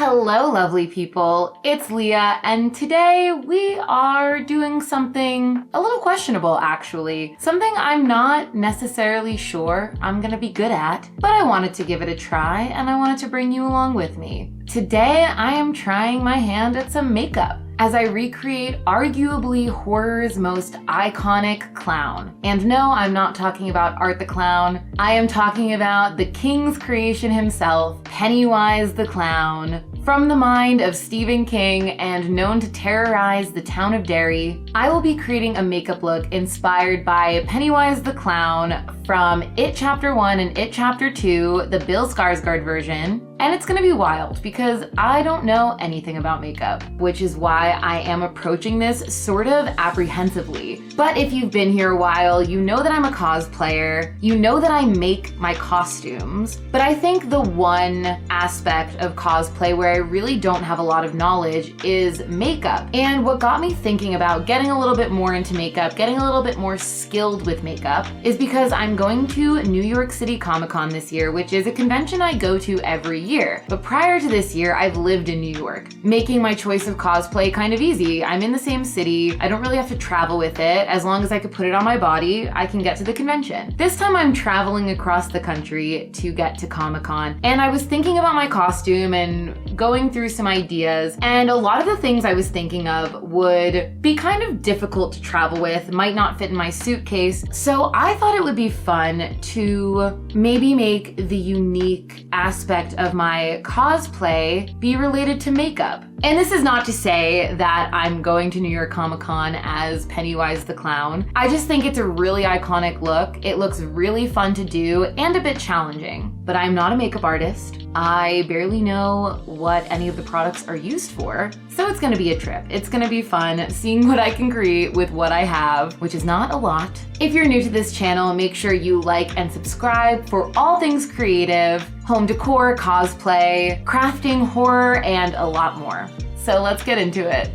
Hello, lovely people. It's Leah, and today we are doing something a little questionable, actually. Something I'm not necessarily sure I'm gonna be good at, but I wanted to give it a try, and I wanted to bring you along with me. Today, I am trying my hand at some makeup as I recreate arguably horror's most iconic clown. And no, I'm not talking about Art the Clown. I am talking about the king's creation himself, Pennywise the Clown. From the mind of Stephen King and known to terrorize the town of Derry, I will be creating a makeup look inspired by Pennywise the Clown from It Chapter 1 and It Chapter 2, the Bill Skarsgård version. And it's gonna be wild because I don't know anything about makeup, which is why I am approaching this sort of apprehensively. But if you've been here a while, you know that I'm a cosplayer, you know that I make my costumes, but I think the one aspect of cosplay where I really don't have a lot of knowledge is makeup. And what got me thinking about getting a little bit more into makeup, getting a little bit more skilled with makeup, is because I'm going to New York City Comic-Con this year, which is a convention I go to every year. But prior to this year, I've lived in New York, making my choice of cosplay kind of easy. I'm in the same city. I don't really have to travel with it. As long as I could put it on my body, I can get to the convention. This time I'm traveling across the country to get to Comic-Con, and I was thinking about my costume and going through some ideas, and a lot of the things I was thinking of would be kind of difficult to travel with, might not fit in my suitcase. So I thought it would be fun to maybe make the unique aspect of my cosplay be related to makeup. And this is not to say that I'm going to New York Comic Con as Pennywise the Clown. I just think it's a really iconic look. It looks really fun to do and a bit challenging. But I'm not a makeup artist. I barely know what any of the products are used for. So it's gonna be a trip. It's gonna be fun seeing what I can create with what I have, which is not a lot. If you're new to this channel, make sure you like and subscribe for all things creative, home decor, cosplay, crafting, horror, and a lot more. So let's get into it.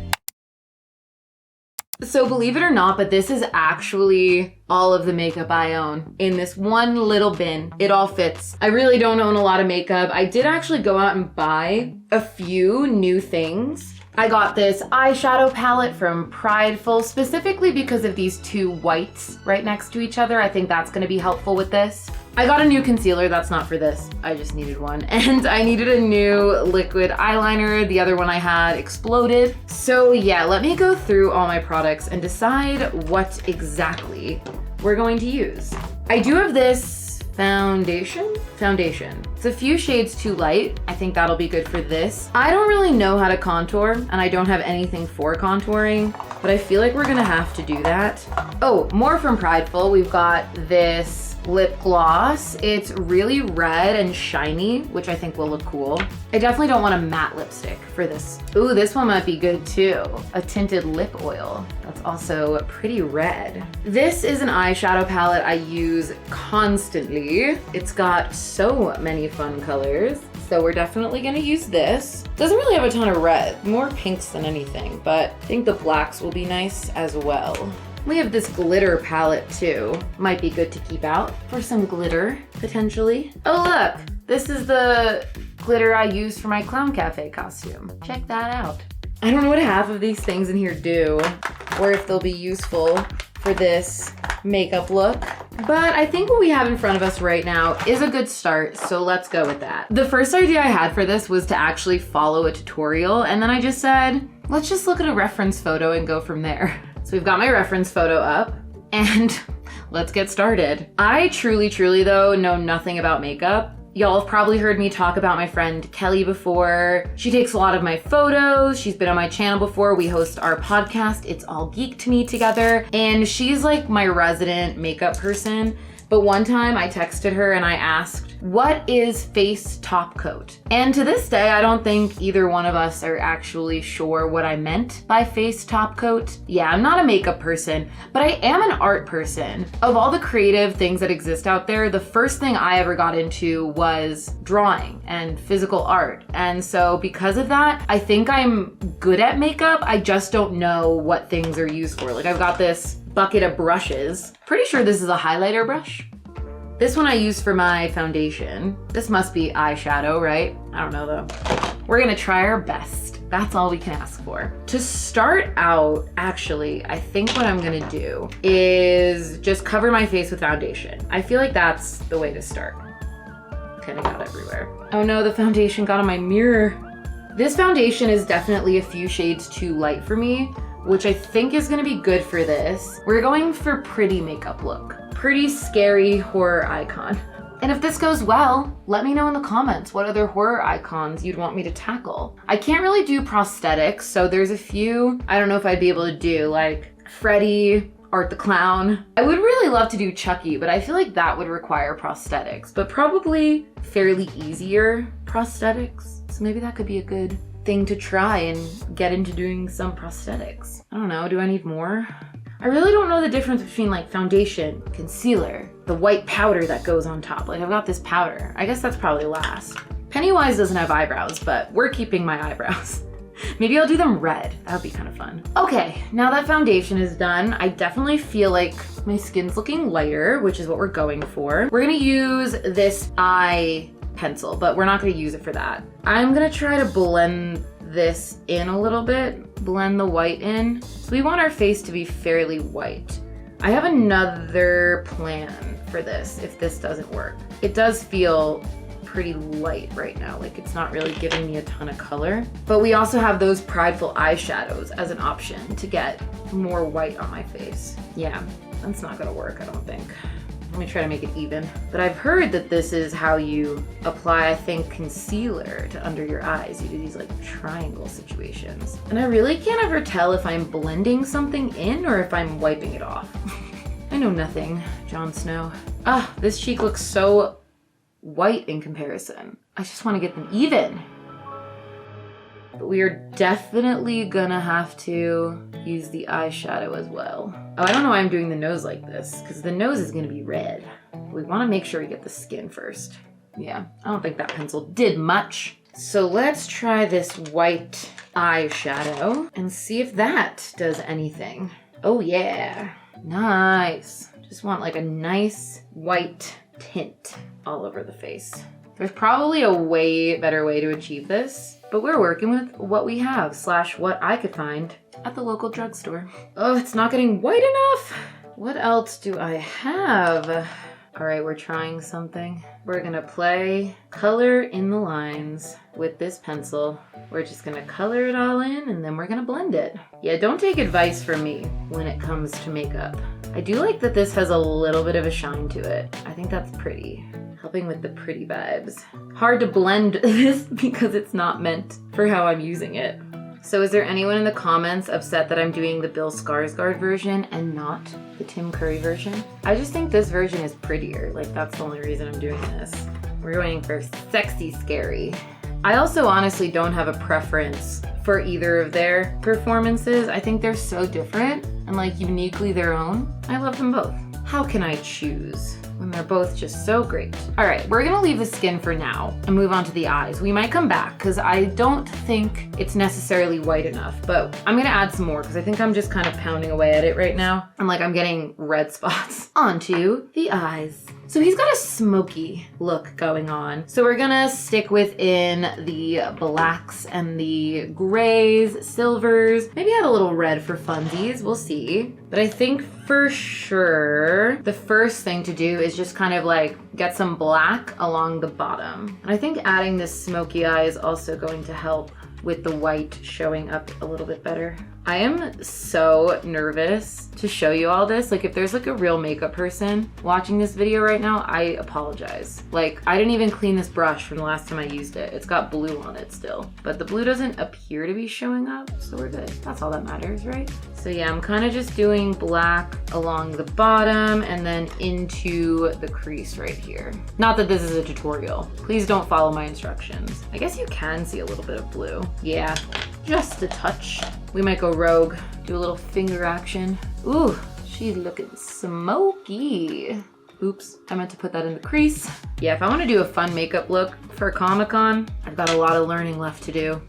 So believe it or not, but this is actually all of the makeup I own in this one little bin. It all fits. I really don't own a lot of makeup. I did actually go out and buy a few new things. I got this eyeshadow palette from Prideful specifically because of these two whites right next to each other. I think that's gonna be helpful with this. I got a new concealer, that's not for this. I just needed one. And I needed a new liquid eyeliner. The other one I had exploded. So yeah, let me go through all my products and decide what exactly we're going to use. I do have this foundation. It's a few shades too light. I think that'll be good for this. I don't really know how to contour, and I don't have anything for contouring, but I feel like we're gonna have to do that. Oh, more from Prideful. We've got this lip gloss. It's really red and shiny, which I think will look cool. I definitely don't want a matte lipstick for this. Ooh, this one might be good too. A tinted lip oil. That's also pretty red. This is an eyeshadow palette I use constantly. It's got so many fun colors. So we're definitely gonna use this. Doesn't really have a ton of red, more pinks than anything, but I think the blacks will be nice as well. We have this glitter palette too. Might be good to keep out for some glitter, potentially. Oh look, this is the glitter I used for my Clown Cafe costume. Check that out. I don't know what half of these things in here do, or if they'll be useful for this makeup look. But I think what we have in front of us right now is a good start, so let's go with that. The first idea I had for this was to actually follow a tutorial, and then I just said, let's just look at a reference photo and go from there. So we've got my reference photo up, and let's get started. I truly though know nothing about makeup. Y'all have probably heard me talk about my friend Kelly before. She takes a lot of my photos. She's been on my channel before. We host our podcast, It's All Geek to Me together. And she's like my resident makeup person. But one time I texted her and I asked, what is face top coat? And to this day, I don't think either one of us are actually sure what I meant by face top coat. Yeah, I'm not a makeup person, but I am an art person. Of all the creative things that exist out there, the first thing I ever got into was drawing and physical art. And so because of that, I think I'm good at makeup. I just don't know what things are used for. Like I've got this bucket of brushes. Pretty sure this is a highlighter brush. This one I use for my foundation. This must be eyeshadow, right? I don't know though. We're gonna try our best. That's all we can ask for. To start out, actually, I think what I'm gonna do is just cover my face with foundation. I feel like that's the way to start. Kind of got everywhere. Oh no, the foundation got on my mirror. This foundation is definitely a few shades too light for me, which I think is gonna be good for this. We're going for pretty makeup look. Pretty scary horror icon. And if this goes well, let me know in the comments what other horror icons you'd want me to tackle. I can't really do prosthetics, so there's a few I don't know if I'd be able to do, like Freddy, Art the Clown. I would really love to do Chucky, but I feel like that would require prosthetics, but probably fairly easier prosthetics. So maybe that could be a good thing to try and get into doing some prosthetics. I don't know, do I need more? I really don't know the difference between like foundation, concealer, the white powder that goes on top. Like I've got this powder. I guess that's probably last. Pennywise doesn't have eyebrows, but we're keeping my eyebrows. Maybe I'll do them red. That would be kind of fun. Okay, now that foundation is done, I definitely feel like my skin's looking lighter, which is what we're going for. We're gonna use this eye pencil, but we're not gonna use it for that. I'm gonna try to blend this in a little bit, blend the white in. So we want our face to be fairly white. I have another plan for this if this doesn't work. It does feel pretty light right now, like it's not really giving me a ton of color. But we also have those prideful eyeshadows as an option to get more white on my face. Yeah, that's not gonna work, I don't think. Let me try to make it even. But I've heard that this is how you apply, I think, concealer to under your eyes. You do these like triangle situations. And I really can't ever tell if I'm blending something in or if I'm wiping it off. I know nothing, Jon Snow. Ah, this cheek looks so white in comparison. I just want to get them even. But we are definitely gonna have to use the eyeshadow as well. Oh, I don't know why I'm doing the nose like this, because the nose is gonna be red. We wanna make sure we get the skin first. Yeah, I don't think that pencil did much. So let's try this white eyeshadow and see if that does anything. Oh yeah, nice. Just want like a nice white tint all over the face. There's probably a way better way to achieve this, but we're working with what we have / what I could find at the local drugstore. Oh, it's not getting white enough. What else do I have? All right, we're trying something. We're gonna play color in the lines with this pencil. We're just gonna color it all in and then we're gonna blend it. Yeah, don't take advice from me when it comes to makeup. I do like that this has a little bit of a shine to it. I think that's pretty. Helping with the pretty vibes. Hard to blend this because it's not meant for how I'm using it. So is there anyone in the comments upset that I'm doing the Bill Skarsgård version and not the Tim Curry version? I just think this version is prettier. Like that's the only reason I'm doing this. We're going for sexy scary. I also honestly don't have a preference for either of their performances. I think they're so different and like uniquely their own. I love them both. How can I choose when they're both just so great? All right, we're gonna leave the skin for now and move on to the eyes. We might come back because I don't think it's necessarily white enough, but I'm gonna add some more because I think I'm just kind of pounding away at it right now. And like I'm getting red spots. Onto the eyes. So he's got a smoky look going on. So we're gonna stick within the blacks and the grays, silvers, maybe add a little red for funsies, we'll see. But I think for sure, the first thing to do is just kind of like get some black along the bottom. And I think adding this smoky eye is also going to help with the white showing up a little bit better. I am so nervous to show you all this. Like if there's like a real makeup person watching this video right now, I apologize. Like I didn't even clean this brush from the last time I used it. It's got blue on it still, but the blue doesn't appear to be showing up, so we're good. That's all that matters, right? So yeah, I'm kind of just doing black along the bottom and then into the crease right here. Not that this is a tutorial. Please don't follow my instructions. I guess you can see a little bit of blue. Yeah, just a touch. We might go rogue, do a little finger action. Ooh, she's looking smoky. Oops, I meant to put that in the crease. Yeah, if I want to do a fun makeup look for Comic-Con, I've got a lot of learning left to do.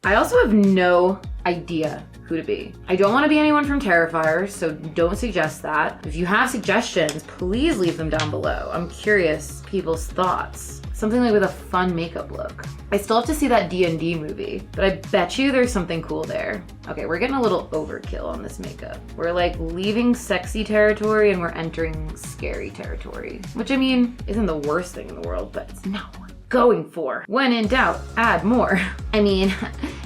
I also have no idea who to be. I don't want to be anyone from Terrifier, so don't suggest that. If you have suggestions, please leave them down below. I'm curious people's thoughts. Something like with a fun makeup look. I still have to see that D&D movie, but I bet you there's something cool there. Okay, we're getting a little overkill on this makeup. We're like leaving sexy territory and we're entering scary territory, which I mean, isn't the worst thing in the world, but it's not what we're going for. When in doubt, add more. I mean,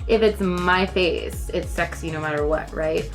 if it's my face, it's sexy no matter what, right?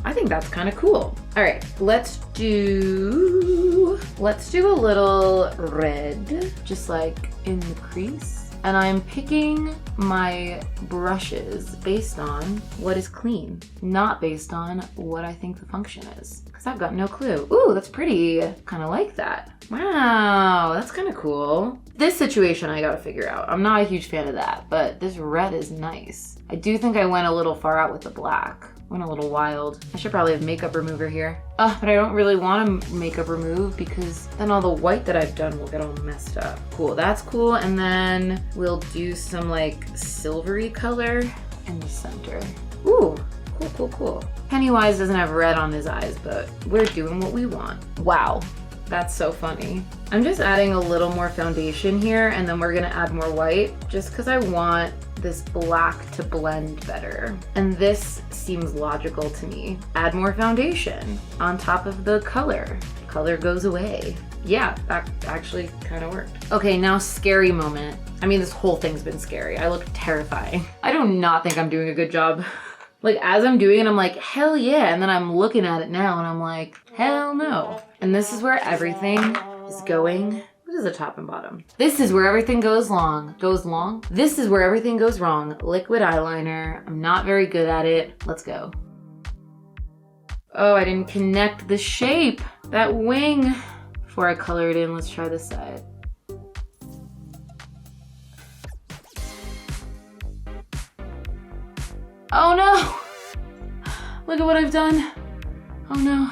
I think that's kind of cool. All right, let's do a little red, just like in the crease. And I'm picking my brushes based on what is clean, not based on what I think the function is, because I've got no clue. Ooh, that's pretty. Kind of like that. Wow, that's kind of cool. This situation I gotta figure out. I'm not a huge fan of that, but this red is nice. I do think I went a little far out with the black. Went a little wild. I should probably have makeup remover here. But I don't really want to makeup remove because then all the white that I've done will get all messed up. Cool, that's cool. And then we'll do some like silvery color in the center. Ooh, cool, cool, cool. Pennywise doesn't have red on his eyes, but we're doing what we want. Wow, that's so funny. I'm just adding a little more foundation here and then we're gonna add more white just because I want this black to blend better. And this seems logical to me. Add more foundation on top of the color. Color goes away. Yeah, that actually kind of worked. Okay, now scary moment. I mean, this whole thing's been scary. I look terrifying. I do not think I'm doing a good job. Like as I'm doing it, I'm like, hell yeah. And then I'm looking at it now and I'm like, hell no. And this is where everything is going. What is the top and bottom? This is where everything goes long. This is where everything goes wrong. Liquid eyeliner. I'm not very good at it. Let's go. Oh, I didn't connect the shape. That wing. Before I color it in, let's try this side. Oh no! Look at what I've done. Oh no.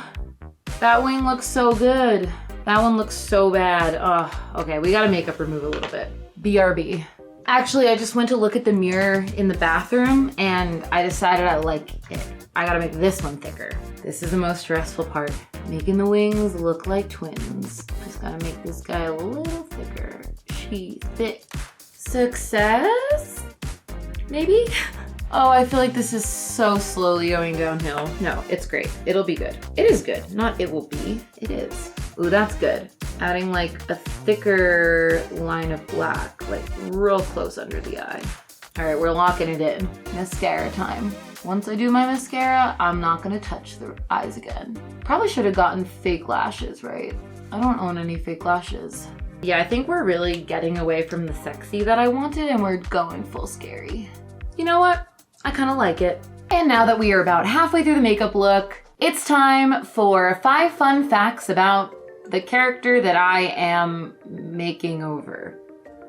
That wing looks so good. That one looks so bad. Oh, okay, we gotta makeup remove a little bit. BRB. Actually, I just went to look at the mirror in the bathroom and I decided I like it. I gotta make this one thicker. This is the most stressful part. Making the wings look like twins. Just gotta make this guy a little thicker. She thick. Success? Maybe? Oh, I feel like this is so slowly going downhill. No, it's great. It'll be good. It is good. Not it will be. It is. Ooh, that's good. Adding like a thicker line of black, like real close under the eye. All right, we're locking it in. Mascara time. Once I do my mascara, I'm not gonna touch the eyes again. Probably should have gotten fake lashes, right? I don't own any fake lashes. Yeah, I think we're really getting away from the sexy that I wanted and we're going full scary. You know what? I kind of like it. And now that we are about halfway through the makeup look, it's time for 5 fun facts about the character that I am making over.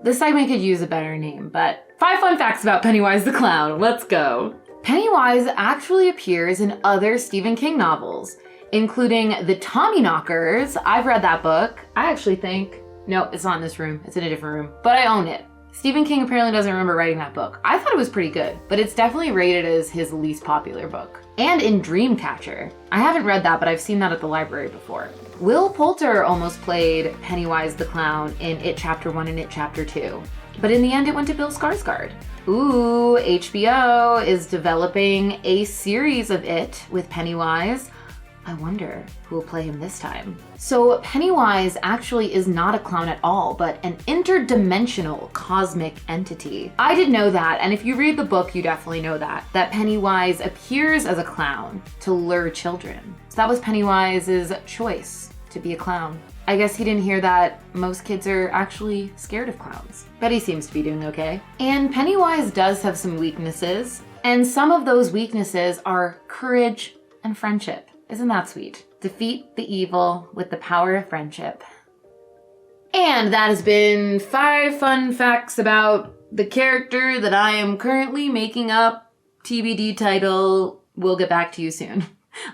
This segment could use a better name, but 5 fun facts about Pennywise the Clown. Let's go. Pennywise actually appears in other Stephen King novels, including The Tommyknockers. I've read that book. I actually think, no, it's not in this room. It's in a different room, but I own it. Stephen King apparently doesn't remember writing that book. I thought it was pretty good, but it's definitely rated as his least popular book. And in Dreamcatcher. I haven't read that, but I've seen that at the library before. Will Poulter almost played Pennywise the Clown in It Chapter 1 and It Chapter 2. But in the end, it went to Bill Skarsgård. Ooh, HBO is developing a series of It with Pennywise. I wonder who will play him this time. So Pennywise actually is not a clown at all, but an interdimensional cosmic entity. I didn't know that, and if you read the book, you definitely know that Pennywise appears as a clown to lure children. So that was Pennywise's choice, to be a clown. I guess he didn't hear that most kids are actually scared of clowns. But he seems to be doing okay. And Pennywise does have some weaknesses, and some of those weaknesses are courage and friendship. Isn't that sweet? Defeat the evil with the power of friendship. And that has been 5 fun facts about the character that I am currently making up. TBD title. We'll get back to you soon.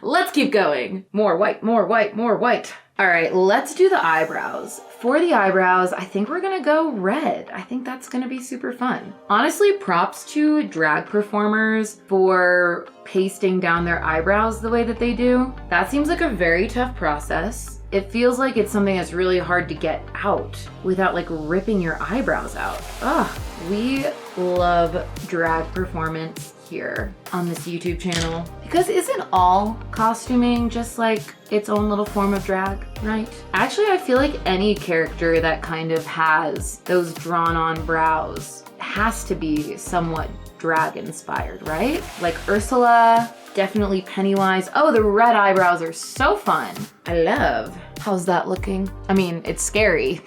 Let's keep going. More white, more white, more white. All right, let's do the eyebrows. For the eyebrows, I think we're gonna go red. I think that's gonna be super fun. Honestly, props to drag performers for pasting down their eyebrows the way that they do. That seems like a very tough process. It feels like it's something that's really hard to get out without like ripping your eyebrows out. Ugh, we love drag performance here on this YouTube channel, because isn't all costuming just like its own little form of drag, right? Actually, I feel like any character that kind of has those drawn on brows has to be somewhat drag inspired, right? Like Ursula, definitely Pennywise. Oh, the red eyebrows are so fun. I love. How's that looking? I mean, it's scary.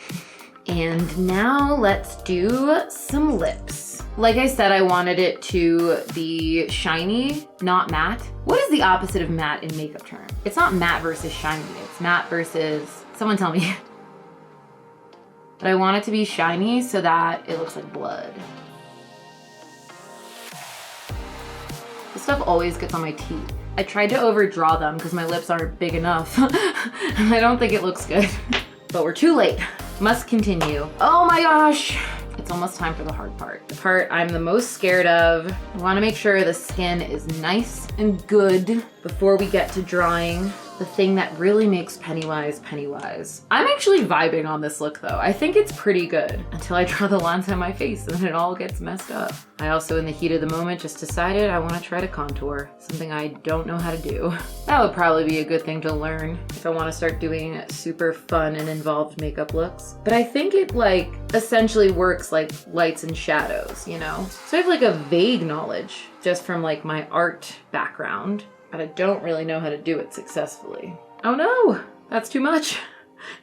And now let's do some lips. Like I said, I wanted it to be shiny, not matte. What is the opposite of matte in makeup terms? It's not matte versus shiny, it's matte versus, someone tell me. But I want it to be shiny so that it looks like blood. This stuff always gets on my teeth. I tried to overdraw them because my lips aren't big enough. And I don't think it looks good. But we're too late. Must continue. Oh my gosh. It's almost time for the hard part. The part I'm the most scared of. I want to make sure the skin is nice and good before we get to drawing the thing that really makes Pennywise Pennywise. I'm actually vibing on this look though. I think it's pretty good until I draw the lines on my face and then it all gets messed up. I also, in the heat of the moment, just decided I want to try to contour, something I don't know how to do. That would probably be a good thing to learn if I want to start doing super fun and involved makeup looks. But I think it like essentially works like lights and shadows, you know? So I have like a vague knowledge just from like my art background, but I don't really know how to do it successfully. Oh no, that's too much.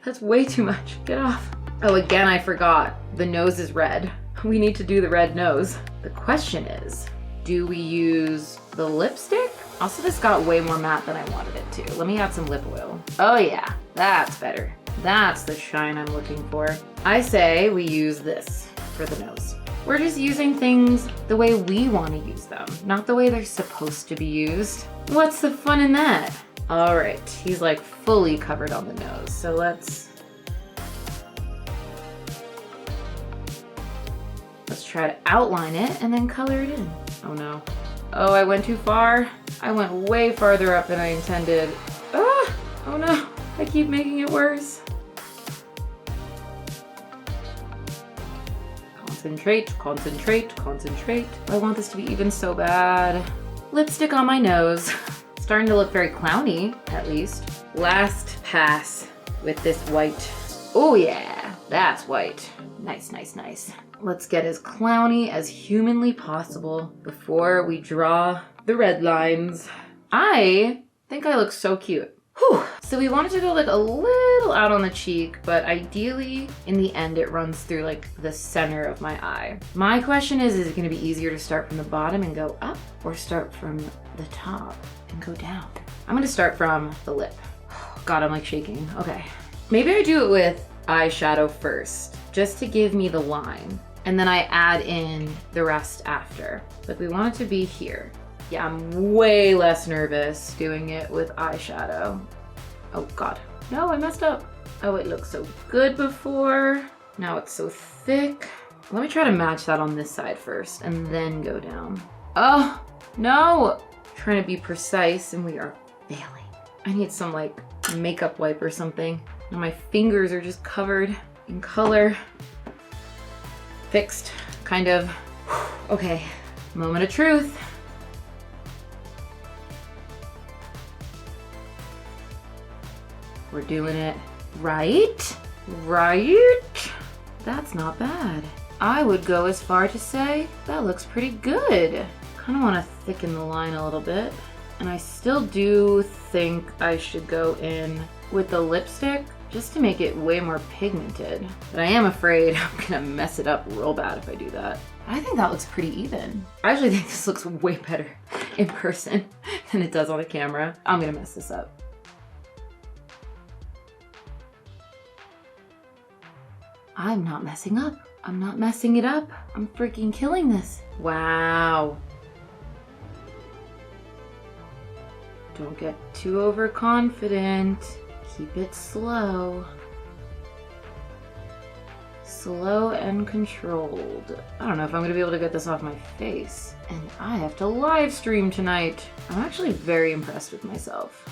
That's way too much. Get off. Oh, again, I forgot. The nose is red. We need to do the red nose. The question is, do we use the lipstick? Also, this got way more matte than I wanted it to. Let me add some lip oil. Oh yeah, that's better. That's the shine I'm looking for. I say we use this for the nose. We're just using things the way we want to use them, not the way they're supposed to be used. What's the fun in that? All right, he's like fully covered on the nose, so let's try to outline it and then color it in. Oh no. Oh, I went too far. I went way farther up than I intended. Ah! Oh no, I keep making it worse. Concentrate, concentrate, concentrate. I want this to be even so bad. Lipstick on my nose. Starting to look very clowny, at least. Last pass with this white. Oh yeah, that's white. Nice, nice, nice. Let's get as clowny as humanly possible before we draw the red lines. I think I look so cute. Whew. So we wanted to go like a little out on the cheek, but ideally in the end it runs through like the center of my eye. My question is it gonna be easier to start from the bottom and go up or start from the top and go down? I'm gonna start from the lip. God, I'm like shaking. Okay. Maybe I do it with eyeshadow first, just to give me the line. And then I add in the rest after. But we want it to be here. Yeah, I'm way less nervous doing it with eyeshadow. Oh God, no, I messed up. Oh, it looked so good before. Now it's so thick. Let me try to match that on this side first and then go down. Oh, no. I'm trying to be precise and we are failing. I need some like makeup wipe or something. And my fingers are just covered in color. Fixed, kind of. Okay, moment of truth. We're doing it right, right? That's not bad. I would go as far to say that looks pretty good. Kind of want to thicken the line a little bit. And I still do think I should go in with the lipstick just to make it way more pigmented. But I am afraid I'm gonna mess it up real bad if I do that. I think that looks pretty even. I actually think this looks way better in person than it does on the camera. I'm gonna mess this up. I'm not messing up. I'm not messing it up. I'm freaking killing this. Wow. Don't get too overconfident. Keep it slow. Slow and controlled. I don't know if I'm gonna be able to get this off my face. And I have to live stream tonight. I'm actually very impressed with myself.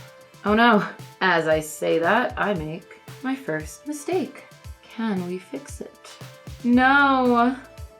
Oh no, as I say that, I make my first mistake. Can we fix it? No.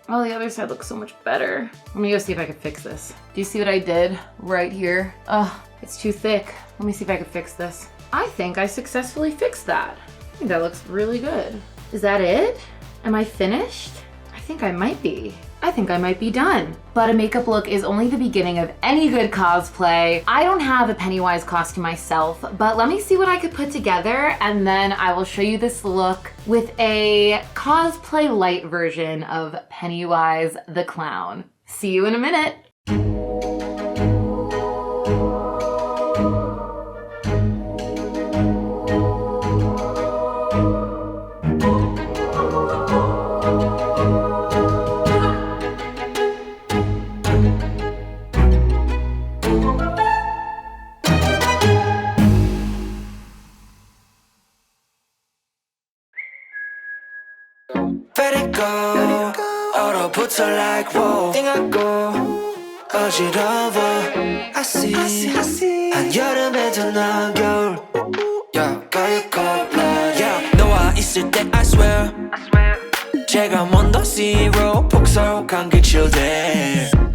Oh, the other side looks so much better. Let me go see if I can fix this. Do you see what I did right here? Ugh, it's too thick. Let me see if I can fix this. I think I successfully fixed that. I think that looks really good. Is that it? Am I finished? I think I might be. I think I might be done. But a makeup look is only the beginning of any good cosplay. I don't have a Pennywise costume myself, but let me see what I could put together and then I will show you this look with a cosplay light version of Pennywise the Clown. See you in a minute. Let it go. 얼어붙어 like whoa. 띵하고 어지러워. I see. 한여름에도 난 겨울. Yeah, got cold blood. Yeah, 너와 있을 때 I swear. 제가 먼저 zero. 폭설한 그 chill there.